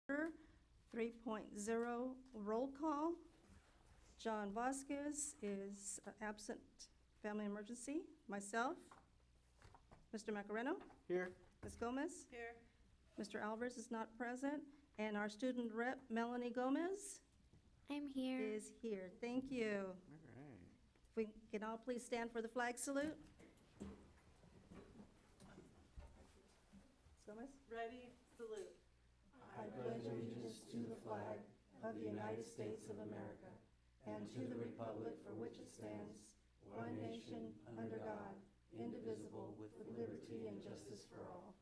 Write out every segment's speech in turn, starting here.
3.0 roll call. John Vasquez is absent, family emergency. Myself, Mr. Macareno, Here. Ms. Gomez, Here. Mr. Alvarez is not present, and our student rep, Melanie Gomez, I'm here. is here. Thank you. All right. If we can all please stand for the flag salute. Ms. Gomez? Ready, salute. I pledge allegiance to the flag of the United States of America and to the republic for which it stands, one nation, under God, indivisible, with liberty and justice for all.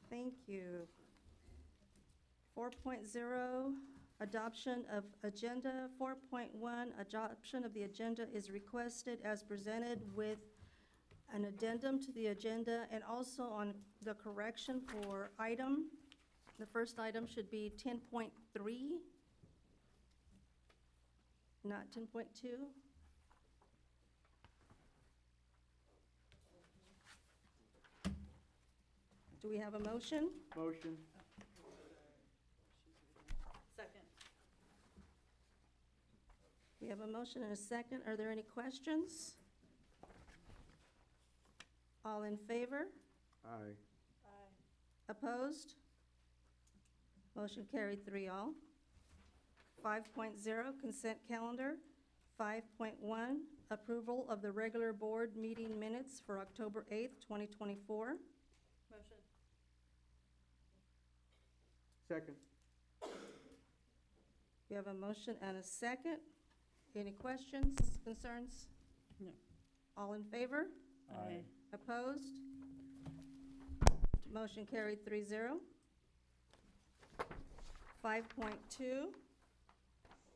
Thank you. 4.0, adoption of agenda. 4.1, adoption of the agenda is requested as presented with an addendum to the agenda and also on the correction for item. The first item should be 10.3, not 10.2. Do we have a motion? Motion. Second. We have a motion and a second. Are there any questions? All in favor? Aye. Aye. Opposed? Motion carried 3-all. 5.0, consent calendar. 5.1, approval of the regular board meeting minutes for October 8th, 2024. Motion. Second. We have a motion and a second. Any questions, concerns? No. All in favor? Aye. Opposed? Motion carried 3-0. 5.2,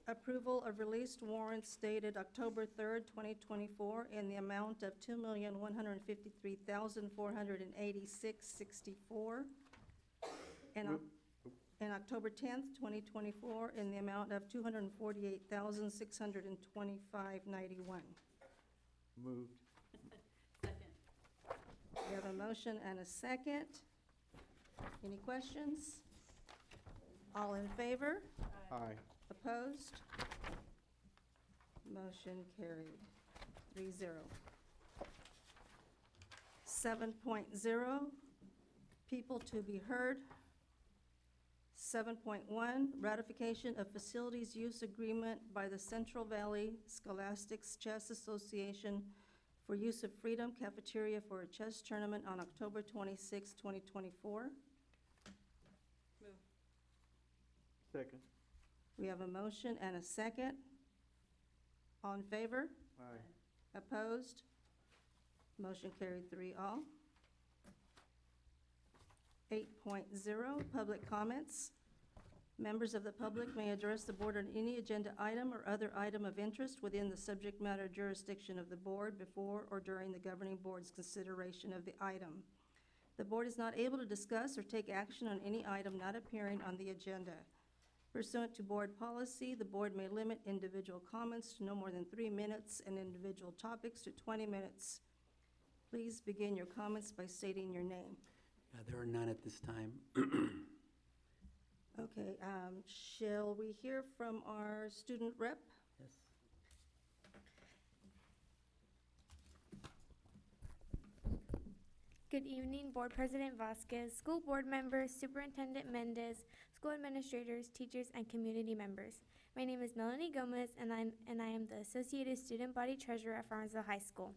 approval of released warrants dated October 3rd, 2024 in the amount of $2,153,486.64. And October 10th, 2024 in the amount of $248,625.91. Moved. Second. We have a motion and a second. Any questions? All in favor? Aye. Opposed? Motion carried, 3-0. 7.0, people to be heard. 7.1, ratification of facilities use agreement by the Central Valley Scholastics Chess Association for use of Freedom Cafeteria for a chess tournament on October 26, 2024. Move. Second. We have a motion and a second. All in favor? Aye. Opposed? Motion carried 3-all. 8.0, public comments. Members of the public may address the board on any agenda item or other item of interest within the subject matter jurisdiction of the board before or during the governing board's consideration of the item. The board is not able to discuss or take action on any item not appearing on the agenda. Pursuant to board policy, the board may limit individual comments to no more than 3 minutes and individual topics to 20 minutes. Please begin your comments by stating your name. There are none at this time. Okay, shall we hear from our student rep? Yes. Good evening, Board President Vasquez, school board members, Superintendent Mendez, school administrators, teachers, and community members. My name is Melanie Gomez, and I am the Associated Student Body Treasurer at Farmersville High School.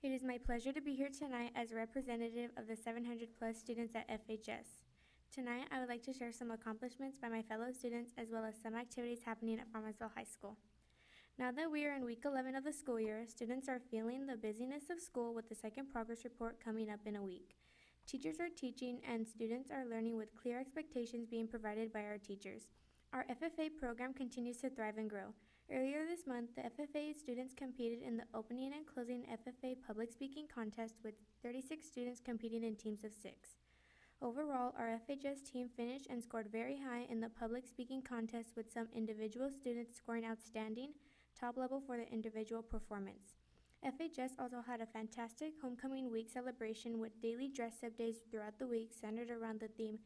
It is my pleasure to be here tonight as a representative of the 700-plus students at FHS. Tonight, I would like to share some accomplishments by my fellow students as well as some activities happening at Farmersville High School. Now that we are in week 11 of the school year, students are feeling the busyness of school with the second progress report coming up in a week. Teachers are teaching and students are learning with clear expectations being provided by our teachers. Our FFA program continues to thrive and grow. Earlier this month, the FFA students competed in the opening and closing FFA public speaking contest with 36 students competing in teams of 6. Overall, our FHS team finished and scored very high in the public speaking contest with some individual students scoring outstanding, top level for their individual performance. FHS also had a fantastic homecoming week celebration with daily dress-up days throughout the week centered around the theme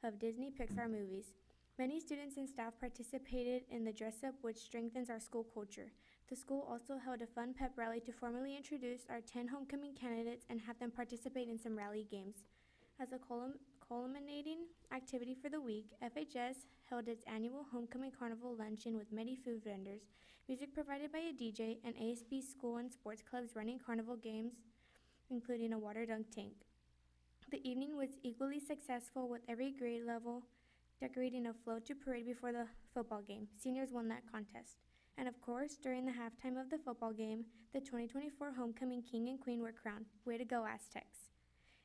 of Disney Pixar movies. Many students and staff participated in the dress-up, which strengthens our school culture. The school also held a fun pep rally to formally introduce our 10 homecoming candidates and have them participate in some rally games. As a culminating activity for the week, FHS held its annual Homecoming Carnival luncheon with many food vendors, music provided by a DJ, and ASB school and sports clubs running carnival games, including a water dunk tank. The evening was equally successful with every grade level decorating a float to parade before the football game. Seniors won that contest. And of course, during the halftime of the football game, the 2024 Homecoming King and Queen were crowned. Way to go, Aztecs.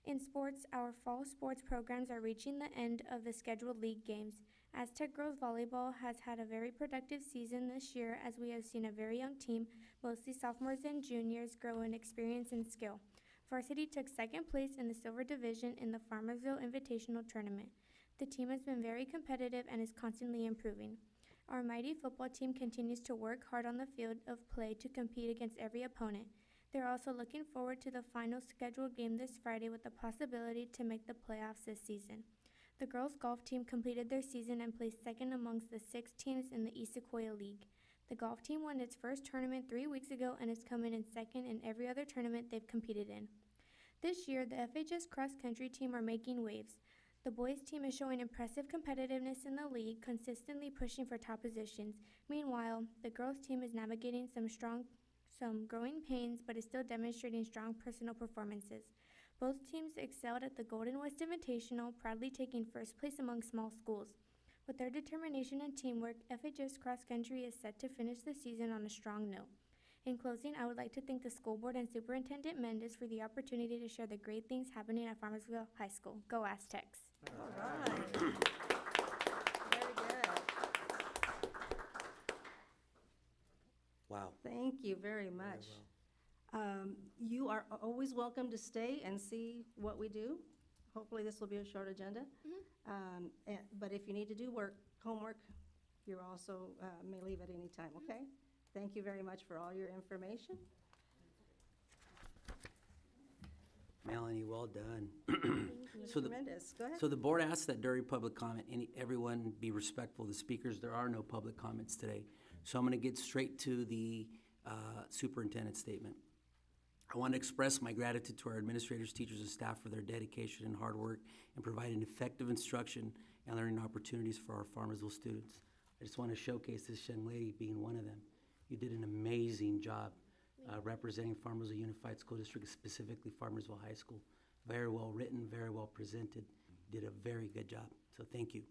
In sports, our fall sports programs are reaching the end of the scheduled league games. Aztec Girls Volleyball has had a very productive season this year as we have seen a very young team, mostly sophomores and juniors, grow in experience and skill. Varsity took second place in the Silver Division in the Farmersville Invitational Tournament. The team has been very competitive and is constantly improving. Our mighty football team continues to work hard on the field of play to compete against every opponent. They're also looking forward to the final scheduled game this Friday with the possibility to make the playoffs this season. The girls' golf team completed their season and placed second amongst the 6 teams in the East Sequoia League. The golf team won its first tournament 3 weeks ago and is coming in second in every other tournament they've competed in. This year, the FHS cross-country team are making waves. The boys' team is showing impressive competitiveness in the league, consistently pushing for top positions. Meanwhile, the girls' team is navigating some growing pains, but is still demonstrating strong personal performances. Both teams excelled at the Golden West Invitational, proudly taking first place among small schools. With their determination and teamwork, FHS Cross Country is set to finish the season on a strong note. In closing, I would like to thank the school board and Superintendent Mendez for the opportunity to share the great things happening at Farmersville High School. Go Aztecs! All right. Very good. Wow. Thank you very much. You are always welcome to stay and see what we do. Hopefully, this will be a short agenda. But if you need to do homework, you're also may leave at any time, okay? Thank you very much for all your information. Melanie, well done. Mr. Mendez, go ahead. So the board asks that during public comment, everyone be respectful of the speakers. There are no public comments today. So I'm going to get straight to the superintendent's statement. I want to express my gratitude to our administrators, teachers, and staff for their dedication and hard work in providing effective instruction and learning opportunities for our Farmersville students. I just want to showcase this young lady being one of them. You did an amazing job representing Farmersville Unified School District, specifically Farmersville High School. Very well written, very well presented. You did a very good job, so thank you.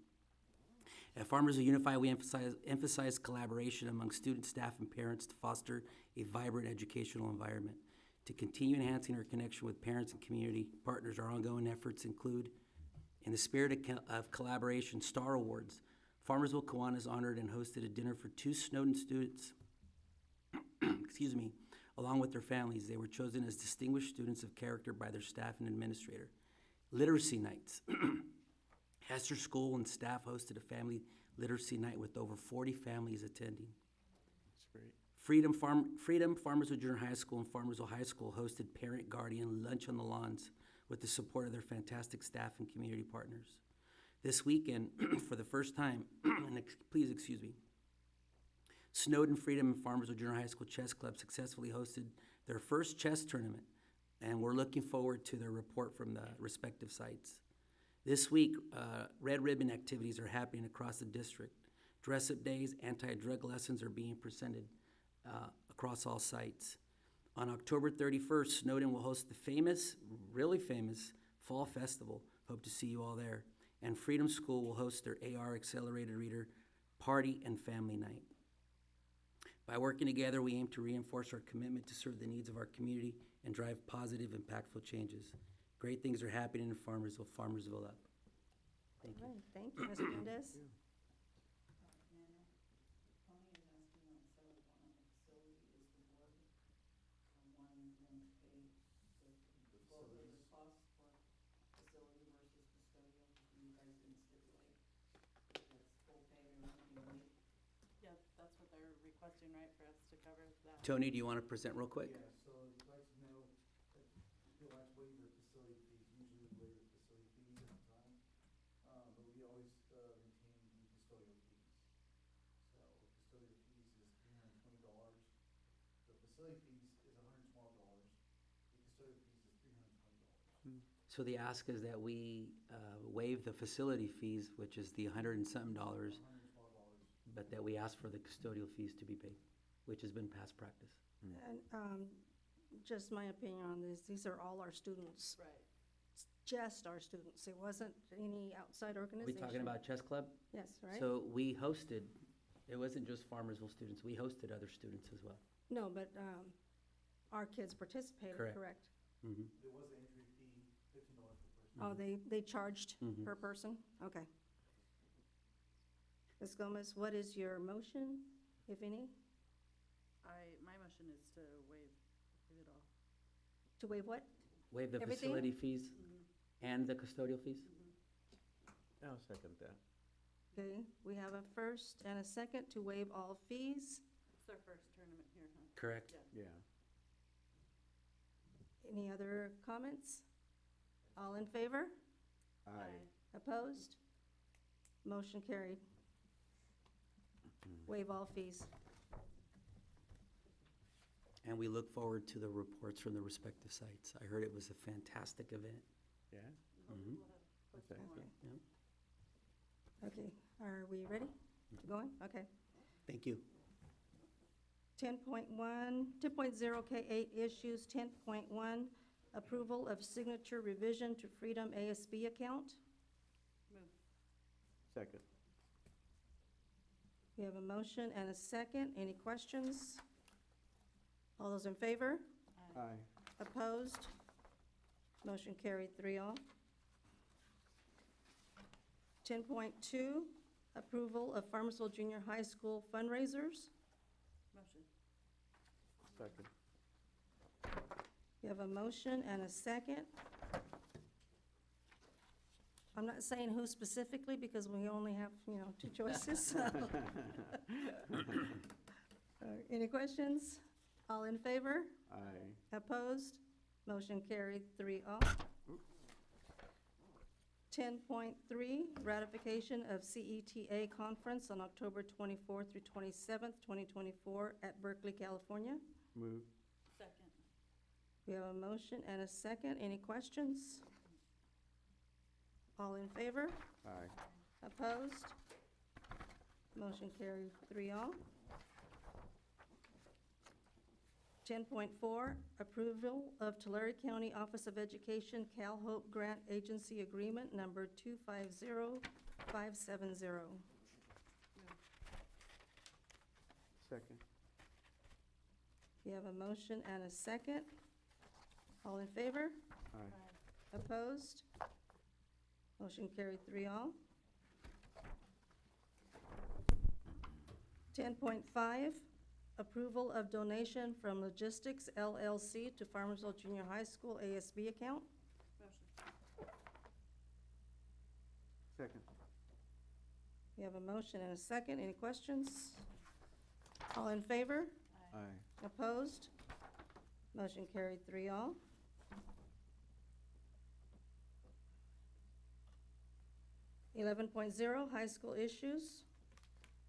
At Farmersville Unified, we emphasize collaboration among students, staff, and parents to foster a vibrant educational environment. To continue enhancing our connection with parents and community partners, our ongoing efforts include, in the spirit of collaboration, Star Awards. Farmersville Kiwanis honored and hosted a dinner for 2 Snowden students, excuse me, along with their families. They were chosen as distinguished students of character by their staff and administrator. Literacy nights. Hester School and staff hosted a family literacy night with over 40 families attending. That's great. Freedom Farmersville Junior High School and Farmersville High School hosted Parent Guardian Lunch on the Lawns with the support of their fantastic staff and community partners. This weekend, for the first time, please excuse me, Snowden Freedom and Farmersville Junior High School Chess Club successfully hosted their first chess tournament, and we're looking forward to their report from the respective sites. This week, red ribbon activities are happening across the district. Dress-up days, anti-drug lessons are being presented across all sites. On October 31st, Snowden will host the famous, really famous, Fall Festival. Hope to see you all there. And Freedom School will host their AR Accelerated Reader Party and Family Night. By working together, we aim to reinforce our commitment to serve the needs of our community and drive positive, impactful changes. Great things are happening in Farmersville. Farmersville up. Thank you. All right, thank you, Mr. Mendez. Yeah, that's what they're requesting, right, for us to cover that? Tony, do you want to present real quick? Yeah, so facility fees is $112. The custodial fees is $320. So the ask is that we waive the facility fees, which is the $100 and something dollars, $112. but that we ask for the custodial fees to be paid, which has been past practice. And, just my opinion on this, these are all our students, Right. just our students. It wasn't any outside Are we organization. talking about chess club? Yes, right? So we hosted, it wasn't just Farmersville students, we hosted other students as well. No, but, our kids participated, Correct. correct? Mhm. There was an entry fee, $15 per person. Oh, they charged Mhm. per person? Okay. Ms. Gomez, what is your motion, if any? My motion is to waive it all. To waive what? Waive the Everything? facility fees and the custodial fees? I'll second that. Okay, we have a first and a second to waive all fees. It's our first tournament here, huh? Correct. Yeah. Yeah. Any other comments? All in favor? Aye. Opposed? Motion carried. Waive all fees. And we look forward to the reports from the respective sites. I heard it was a fantastic event. Yeah? Mhm. That's Okay. excellent. Okay, are we ready to go on? Okay. Thank you. 10.0 K8 issues, 10.1 approval of signature revision to Freedom ASB account. Move. Second. We have a motion and a second. Any questions? All those in favor? Aye. Opposed? Motion carried 3-0. 10.2, approval of Farmersville Junior High School fundraisers. Motion. Second. We have a motion and a second. I'm not saying who specifically because we only have, two choices. Any questions? All in favor? Aye. Opposed? Motion carried 3-0. 10.3, ratification of CETA conference on October 24th through 27th, 2024 at Berkeley, California. Move. Second. We have a motion and a second. Any questions? All in favor? Aye. Opposed? Motion carried 3-0. 10.4, approval of Tulare County Office of Education Cal Hope Grant Agency Agreement Number 250570. Second. We have a motion and a second. All in favor? Aye. Opposed? Motion carried 3-0. 10.5, approval of donation from Logistics LLC to Farmersville Junior High School ASB account. Motion. Second. We have a motion and a second. Any questions? All in favor? Aye. Opposed? Motion carried 3-0. 11.0, high school issues.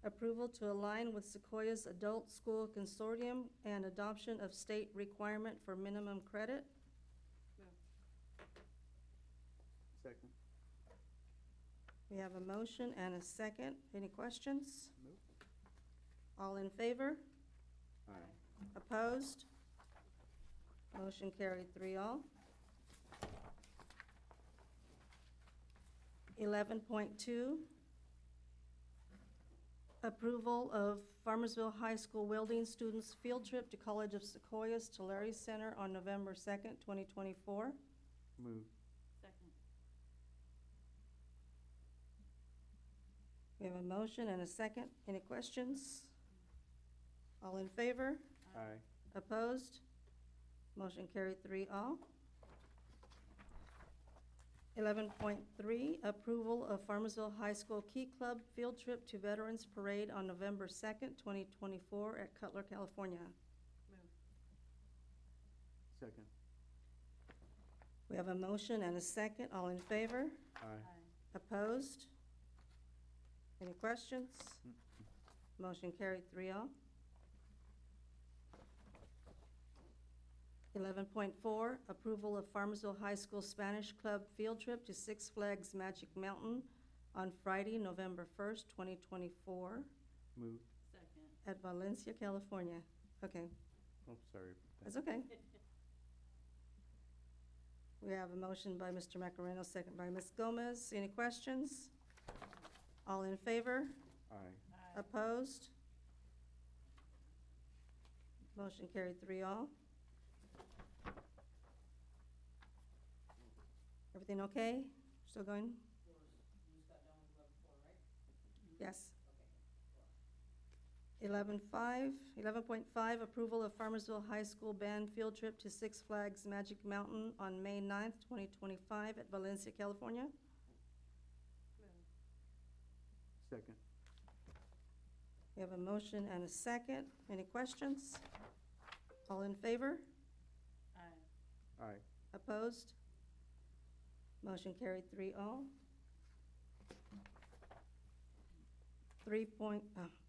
Approval to align with Sequoia's Adult School Consortium and adoption of state requirement for minimum credit. Move. Second. We have a motion and a second. Any questions? Nope. All in favor? Aye. Opposed? Motion carried 3-0. 11.2, approval of Farmersville High School welding students' field trip to College of Sequoia's Tulare Center on November 2nd, 2024. Move. Second. We have a motion and a second. Any questions? All in favor? Aye. Opposed? Motion carried 3-0. 11.3, approval of Farmersville High School Key Club field trip to Veterans Parade on November 2nd, 2024 at Cutler, California. Move. Second. We have a motion and a second. All in favor? Aye. Opposed? Any questions? Motion carried 3-0. 11.4, approval of Farmersville High School Spanish Club field trip to Six Flags Magic Mountain on Friday, November 1st, 2024, Move. Second. at Valencia, California. Okay, Oh, sorry. that's okay. We have a motion by Mr. Macareno, second by Ms. Gomez. Any questions? All in favor? Aye. Opposed? Motion carried 3-all. Everything okay? Still going? Yes. 11.5, approval of Farmersville High School band field trip to Six Flags Magic Mountain on May 9th, 2025 at Valencia, California. Second. We have a motion and a second. Any questions? All in favor? Aye. Aye. Opposed? Motion carried 3-all.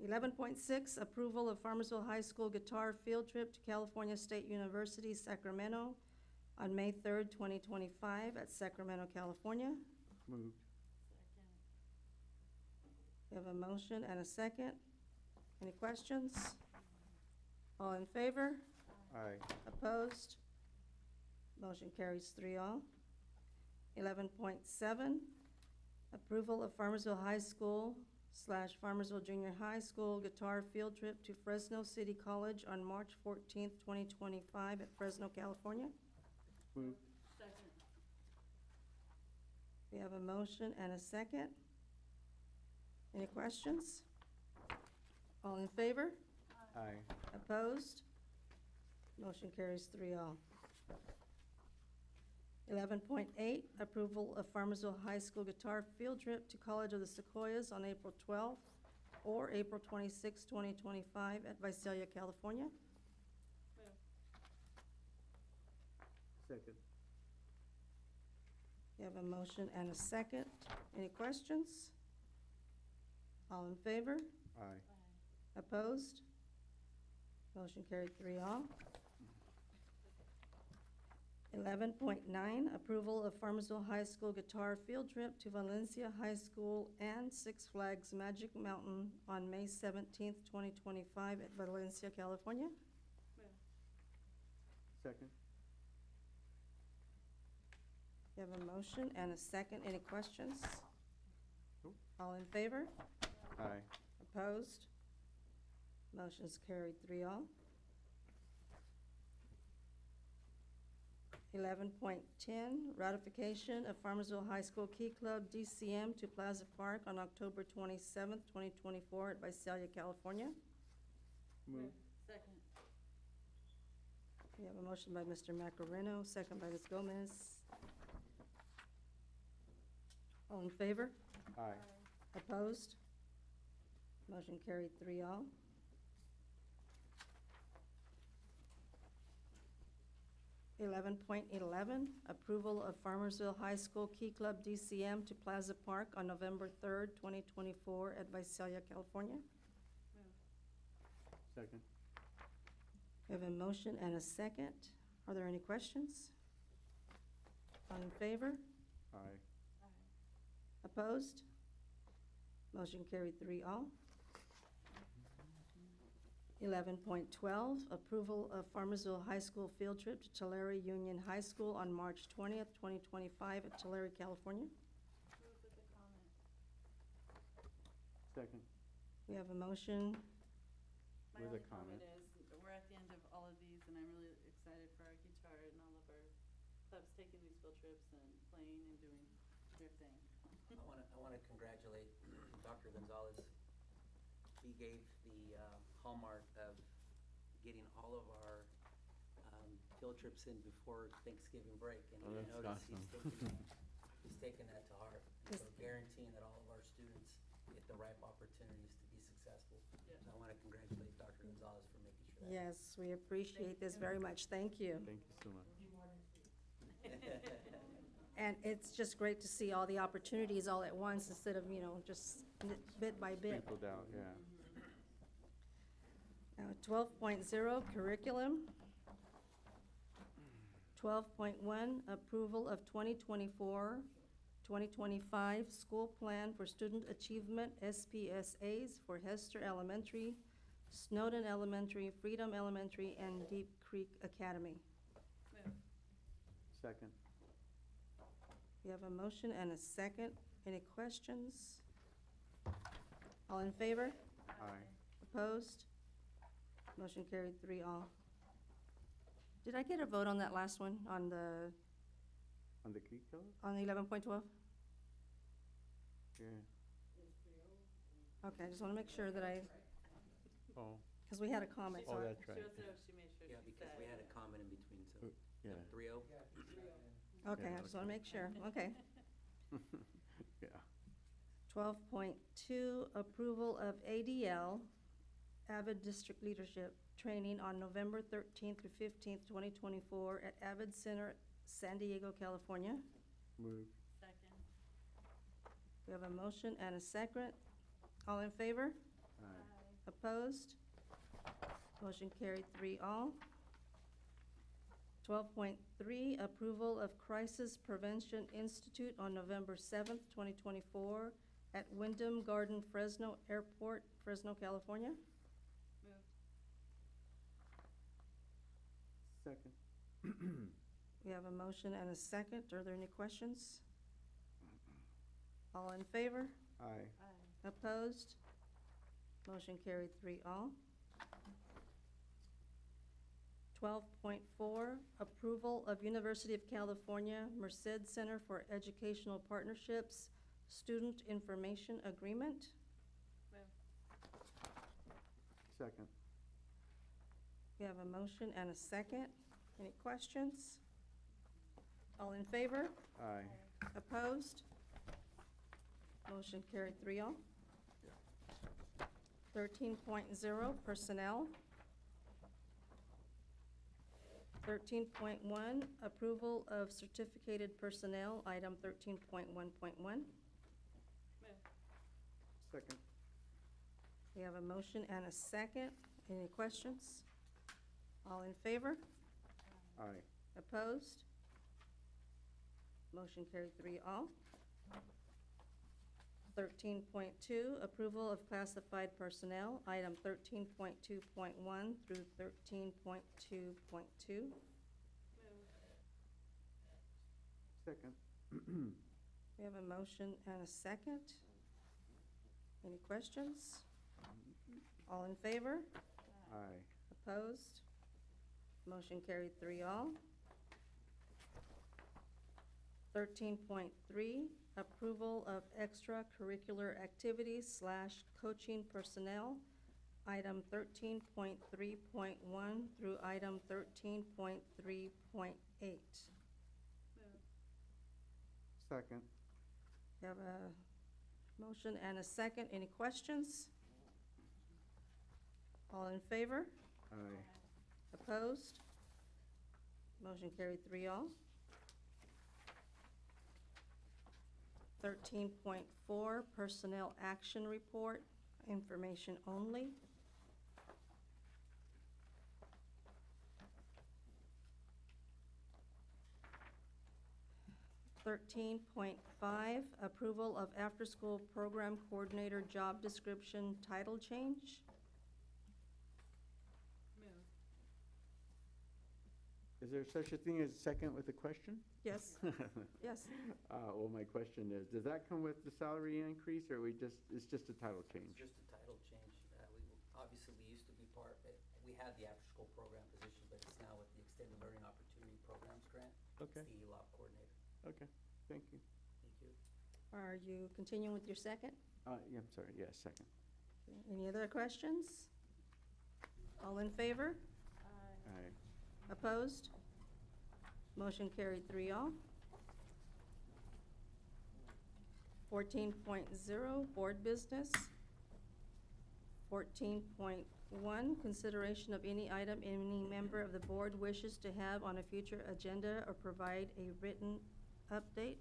11.6, approval of Farmersville High School guitar field trip to California State University, Sacramento on May 3rd, 2025 at Sacramento, California. Moved. Second. We have a motion and a second. Any questions? All in favor? Aye. Opposed? Motion carries 3-all. 11.7, approval of Farmersville High School / Farmersville Junior High School guitar field trip to Fresno City College on March 14th, 2025 at Fresno, California. Moved. Second. We have a motion and a second. Any questions? All in favor? Aye. Opposed? Motion carries 3-all. 11.8, approval of Farmersville High School guitar field trip to College of the Sequoias on April 12th or April 26th, 2025 at Visalia, California. Move. Second. We have a motion and a second. Any questions? All in favor? Aye. Aye. Opposed? Motion carried 3-all. 11.9, approval of Farmersville High School guitar field trip to Valencia High School and Six Flags Magic Mountain on May 17th, 2025 at Valencia, California. Move. Second. We have a motion and a second. Any questions? Nope. All in favor? Aye. Opposed? Motion's carried 3-all. 11.10, ratification of Farmersville High School Key Club DCM to Plaza Park on October 27th, 2024 at Visalia, California. Moved. Second. We have a motion by Mr. Macareno, second by Ms. Gomez. All in favor? Aye. Opposed? Motion carried 3-all. 11.11, approval of Farmersville High School Key Club DCM to Plaza Park on November 3rd, 2024 at Visalia, California. Move. Second. We have a motion and a second. Are there any questions? All in favor? Aye. Aye. Opposed? Motion carried 3-all. 11.12, approval of Farmersville High School field trip to Tulare Union High School on March 20th, 2025 at Tulare, California. Move with the comment. Second. We have a motion. My With a only comment comment. is, we're at the end of all of these, and I'm really excited for our guitar and all of our clubs taking these field trips and playing and doing their thing. I wanna congratulate Dr. Gonzalez. He gave the hallmark of getting all of our field trips in before Thanksgiving break. And Oh, you that's notice awesome. he's taken that to heart. And so guaranteeing that all of our students get the ripe opportunities to be successful. Yeah. So I wanna congratulate Dr. Gonzalez for making sure that. Yes, we appreciate this very much. Thank you. Thank you so much. And it's just great to see all the opportunities all at once instead of, just bit by bit. Sprinkled out, yeah. Now, 12.0, curriculum. 12.1, approval of 2024-2025 school plan for student achievement, SPSAs, for Hester Elementary, Snowden Elementary, Freedom Elementary, and Deep Creek Academy. Move. Second. We have a motion and a second. Any questions? All in favor? Aye. Opposed? Motion carried 3-all. Did I get a vote on that last one, on the On the Creek Color? 11.12? Yeah. Okay, I just want to make sure that Oh, because we had a comment, so Oh, I- that's right. She wants to know if she made sure Yeah, she because said. we had a comment in between, so. yeah. 3-0? okay, I just want to make sure, okay. Yeah. 12.2, approval of ADL, Avid District Leadership Training on November 13th through 15th, 2024 at Avid Center, San Diego, California. Move. Second. We have a motion and a second. All in favor? Aye. Opposed? Motion carried 3-all. 12.3, approval of Crisis Prevention Institute on November 7th, 2024 at Wyndham Garden Fresno Airport, Fresno, California. Move. Second. We have a motion and a second. Are there any questions? All in favor? Aye. Aye. Opposed? Motion carried 3-all. 12.4, approval of University of California Merced Center for Educational Partnerships Student Information Agreement. Move. Second. We have a motion and a second. Any questions? All in favor? Aye. Opposed? Motion carried 3-all. 13.0, personnel. 13.1, approval of certificated personnel, item 13.1.1. Move. Second. We have a motion and a second. Any questions? All in favor? Aye. Opposed? Motion carried 3-all. 13.2, approval of classified personnel, item 13.2.1 through 13.2.2. Move. Second. We have a motion and a second. Any questions? All in favor? Aye. Opposed? Motion carried 3-all. 13.3, approval of extracurricular activities / coaching personnel, item 13.3.1 through item 13.3.8. Move. Second. We have a motion and a second. Any questions? All in favor? Aye. Opposed? Motion carried 3-all. 13.4, personnel action report, information only. 13.5, approval of after-school program coordinator job description title change. Move. Is there such a thing as second with a question? Yes, yes. Well, my question is, does that come with the salary increase, or it's just a title It's change? just a title change. Obviously, we used to be we had the after-school program position, but it's now with the Extended Learning Opportunity Programs Grant. Okay. It's the ELOP coordinator. Okay, thank you. Thank you. Are you continuing with your second? Yeah, I'm sorry, yeah, second. Any other questions? All in favor? Aye. Aye. Opposed? Motion carried 3-all. 14.0, board business. 14.1, consideration of any item any member of the board wishes to have on a future agenda or provide a written update.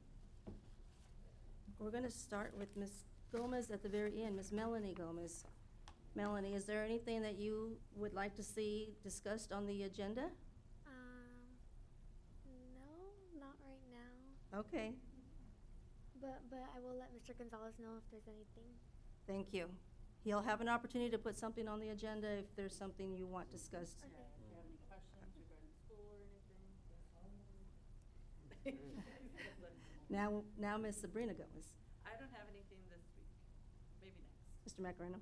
We're gonna start with Ms. Gomez at the very end, Ms. Melanie Gomez. Melanie, is there anything that you would like to see discussed on the agenda? Okay, But I will let Mr. Gonzalez know if there's anything. thank you. He'll have an opportunity to put something on the agenda if there's something you want discussed. Yeah, if you have any questions regarding school or anything. Now Ms. Sabrina Gomez. I don't have anything this week, maybe next. Mr. Macarena?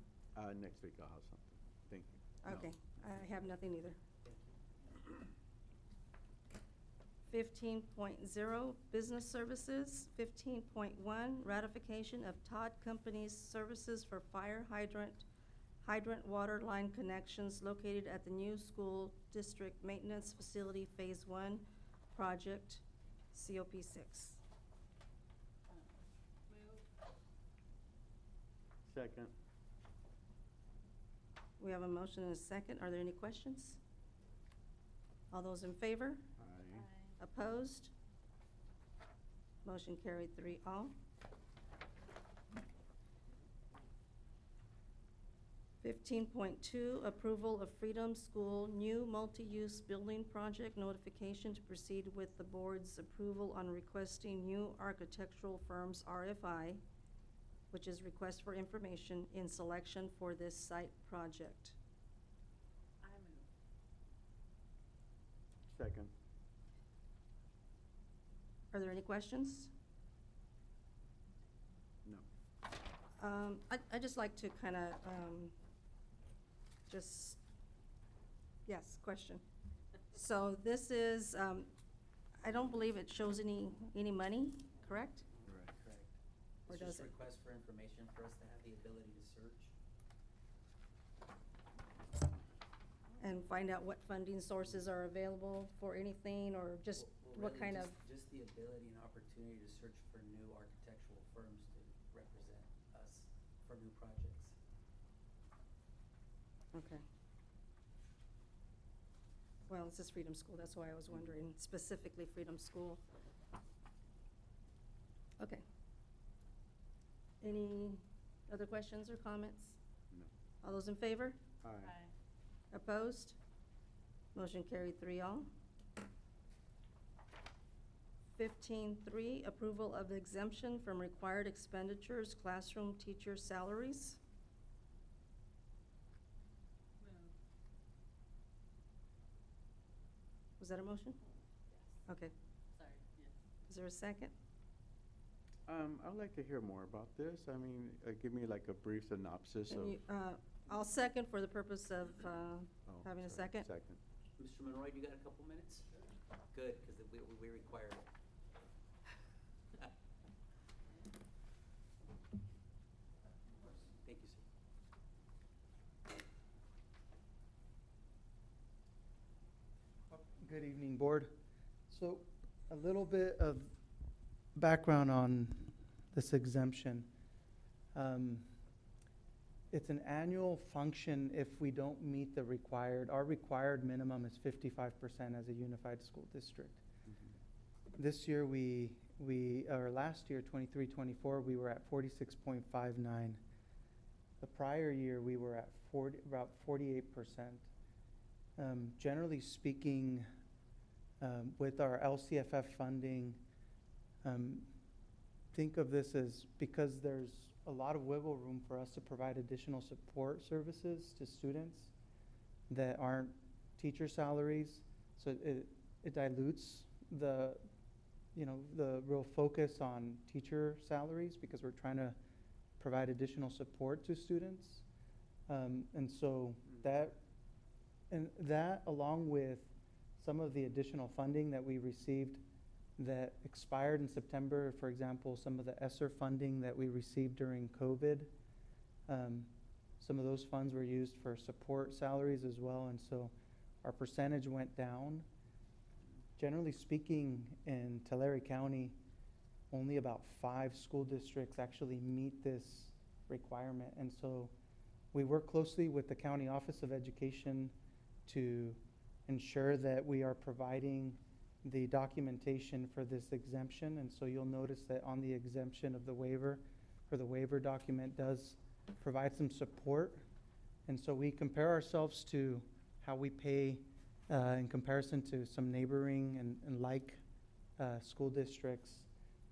Next week I'll have something. Thank you. No. Okay, I have nothing either. 15.0, business services. 15.1, ratification of Todd Company's services for fire hydrant water line connections located at the new school district maintenance facility Phase 1 project, COP6. Move. Second. We have a motion and a second. Are there any questions? All those in favor? Aye. Opposed? Motion carried 3-0. 15.2, approval of Freedom School new multi-use building project notification to proceed with the board's approval on requesting new architectural firms RFI, which is request for information in selection for this site project. I move. Second. Are there any questions? No. I'd just like to kind of, yes, question. So this is, I don't believe it shows any money, correct? Right. Correct. Or It's does just it? request for information for us to have the ability to search. And find out what funding sources are available for anything, or just Well, what really kind of, Just the ability and opportunity to search for new architectural firms to represent us for new projects. okay. Well, this is Freedom School, that's why I was wondering, specifically Freedom School. Okay. Any other questions or comments? No. All those in favor? Aye. Opposed? Motion carried 3-0. 15.3, approval of exemption from required expenditures, classroom teacher salaries. Move. Was that a motion? Yes. Okay. Sorry, yes. Is there a second? I'd like to hear more about this. I mean, give me like a brief synopsis Can of. you, I'll second for the purpose of Oh, having a sorry, second. Second. Mr. Monroy, you got a couple minutes? Good, because we require it. Thank you, sir. Good evening, Board. So a little bit of background on this exemption. It's an annual function if we don't meet the our required minimum is 55% as a unified school district. This year, or last year, 23-24, we were at 46.59. The prior year, we were at about 48%. Generally speaking, with our LCFF funding, think of this as, because there's a lot of wiggle room for us to provide additional support services to students that aren't teacher salaries, so it dilutes the real focus on teacher salaries, because we're trying to provide additional support to students. And so that along with some of the additional funding that we received that expired in September, for example, some of the ESSER funding that we received during COVID, some of those funds were used for support salaries as well, and so our percentage went down. Generally speaking, in Tulare County, only about 5 school districts actually meet this requirement, and so we work closely with the County Office of Education to ensure that we are providing the documentation for this exemption. And so you'll notice that on the exemption of the waiver, or the waiver document, does provide some support. And so we compare ourselves to how we pay in comparison to some neighboring and like school districts.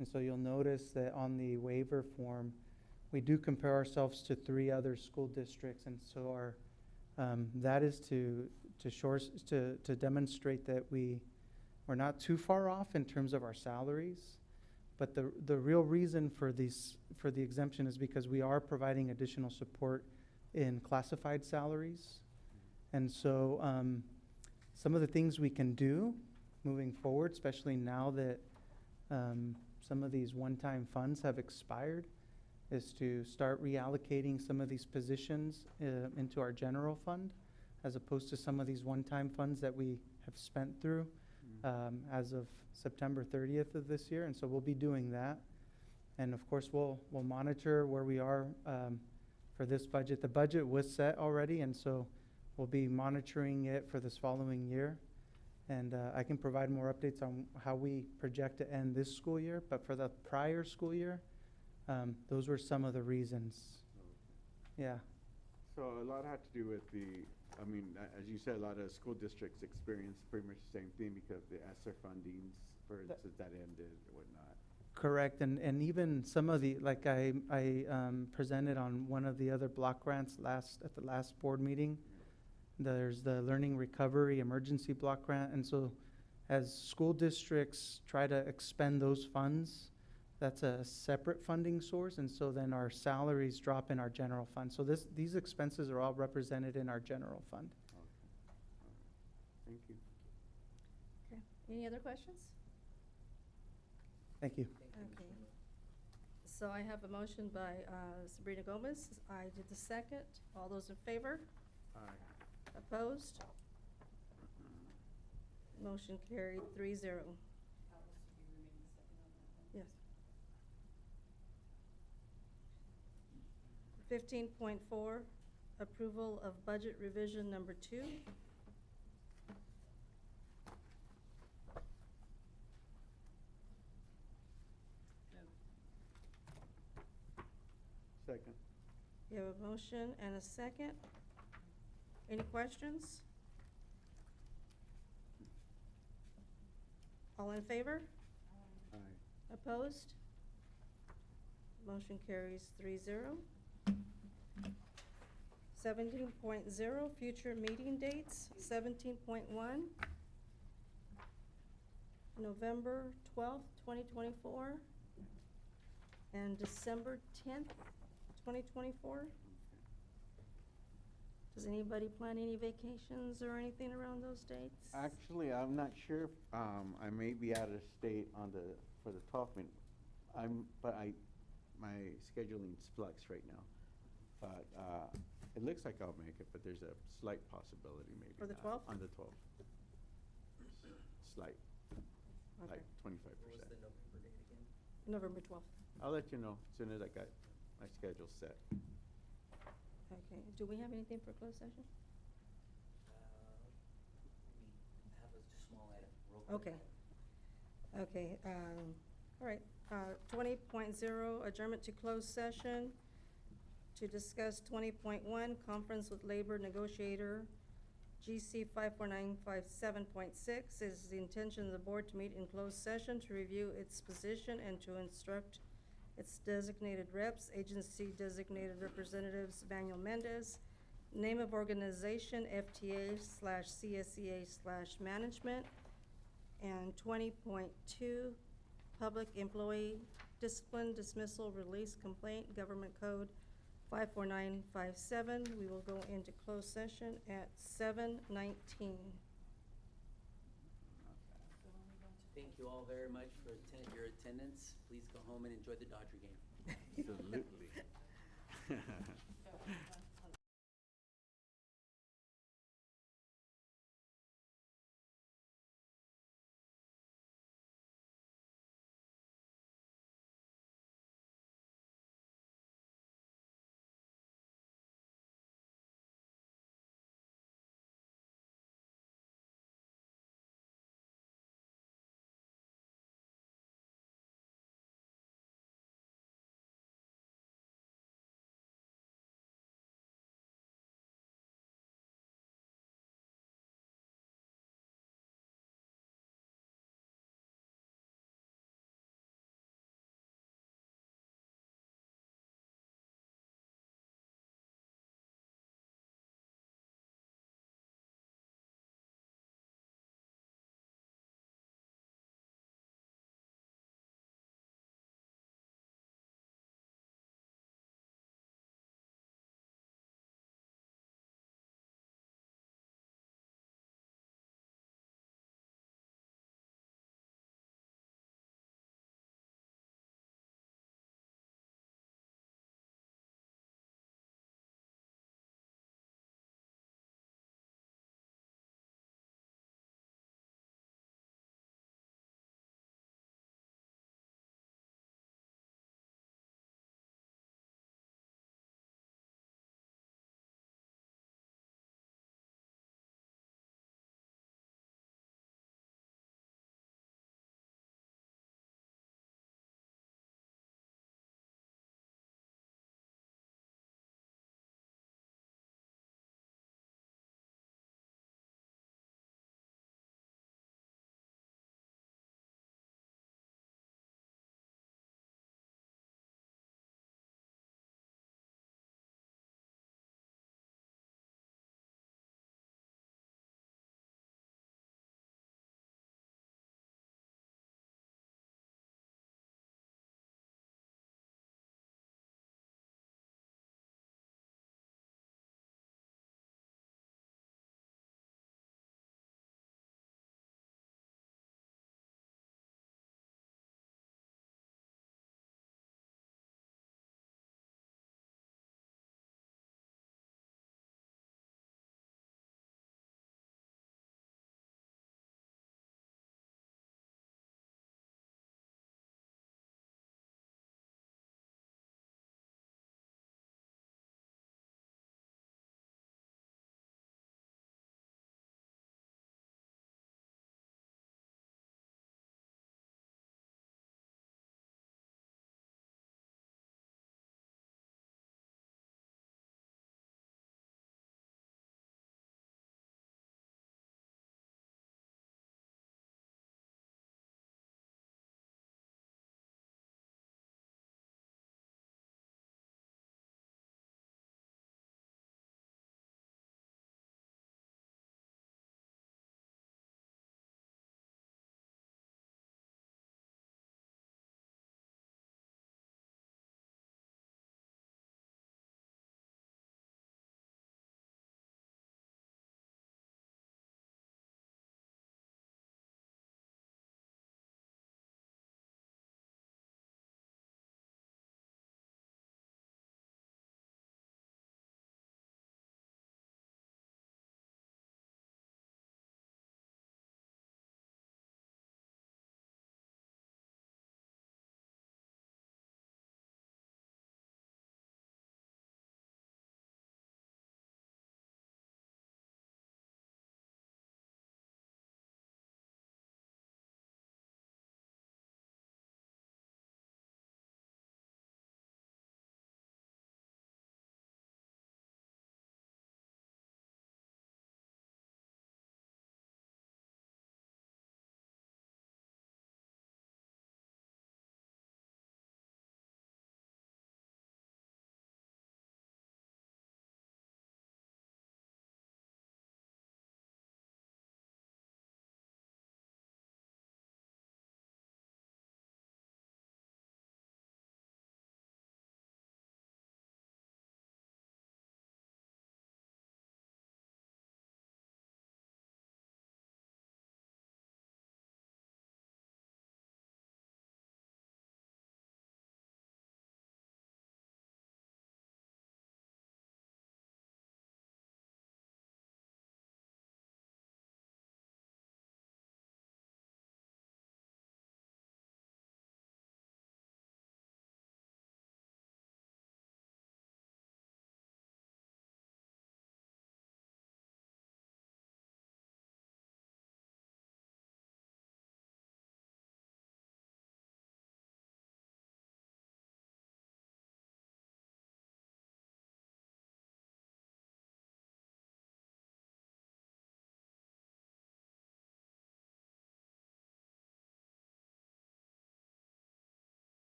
And so you'll notice that on the waiver form, we do compare ourselves to 3 other school districts. And so our, that is to demonstrate that we're not too far off in terms of our salaries. But the real reason for the exemption is because we are providing additional support in classified salaries. And so some of the things we can do moving forward, especially now that some of these one-time funds have expired, is to start reallocating some of these positions into our general fund, as opposed to some of these one-time funds that we have spent through as of September 30th of this year. And so we'll be doing that. And of course, we'll monitor where we are for this budget. The budget was set already, and so we'll be monitoring it for this following year. And I can provide more updates on how we project to end this school year. But for the prior school year, those were some of the reasons. Yeah. So a lot had to do with I mean, as you said, a lot of school districts experienced pretty much the same thing because the ESSER fundings, for instance, that ended and whatnot. Correct, and even some of the, like I presented on one of the other block grants at the last board meeting. There's the Learning Recovery Emergency Block Grant, and so as school districts try to expend those funds, that's a separate funding source, and so then our salaries drop in our general fund. So these expenses are all represented in our general fund. Okay. All right. Thank you. Okay. Any other questions? Thank you. Okay. So I have a motion by Sabrina Gomez. I did the second. All those in favor? Aye. Opposed? Motion carried 3-0. Alice, do you remain the second on that one? Yes. 15.4, approval of budget revision number 2. Second. You have a motion and a second. Any questions? All in favor? Aye. Opposed? Motion carries 3-0. 17.0, future meeting dates. 17.1, November 12th, 2024, and December 10th, 2024. Does anybody plan any vacations or anything around those dates? Actually, I'm not sure. I may be out of state for the 12th meeting. My scheduling's flux right now. But it looks like I'll make it, but there's a slight possibility maybe For the not. 12th? On the 12th. Slight, Okay. like 25%. What was the November date again? November 12th. I'll let you know as soon as I got my schedule set. Okay. Do we have anything for closed session? We have a small item, real quick. Okay. Okay, all right. 20.0, adjournment to closed session to discuss 20.1, conference with labor negotiator, GC 54957.6. Is the intention of the board to meet in closed session to review its position and to instruct its designated reps, agency designated representatives, Manuel Mendez, name of organization, FTA/CSEA/management, and 20.2, public employee discipline, dismissal, release, complaint, government code 54957. We will go into closed session at 7:19. Thank you all very much for your attendance. Please go home and enjoy the Dodger game. Absolutely.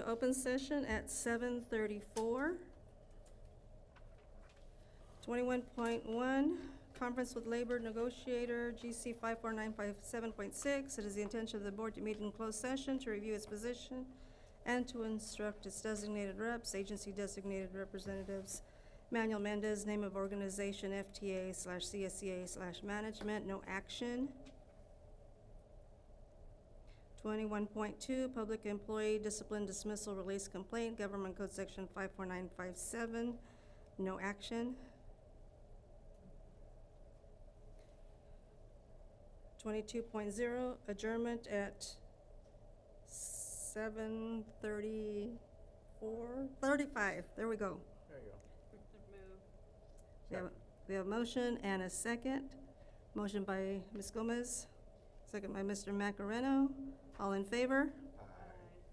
Open session at 7:34. 21.1, conference with labor negotiator, GC 54957.6. It is the intention of the board to meet in closed session to review its position and to instruct its designated reps, agency designated representatives. Manuel Mendez, name of organization, FTA/CSCA/management, no action. 21.2, public employee discipline dismissal release complaint, Government Code Section 54957, no action. 22.0, adjournment at 7:35, there we go. Move. We have a motion and a second. Motion by Ms. Gomez, second by Mr. Macareno. All in favor?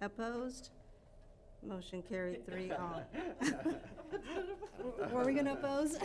Opposed? Motion carried 3-all. Were we gonna oppose?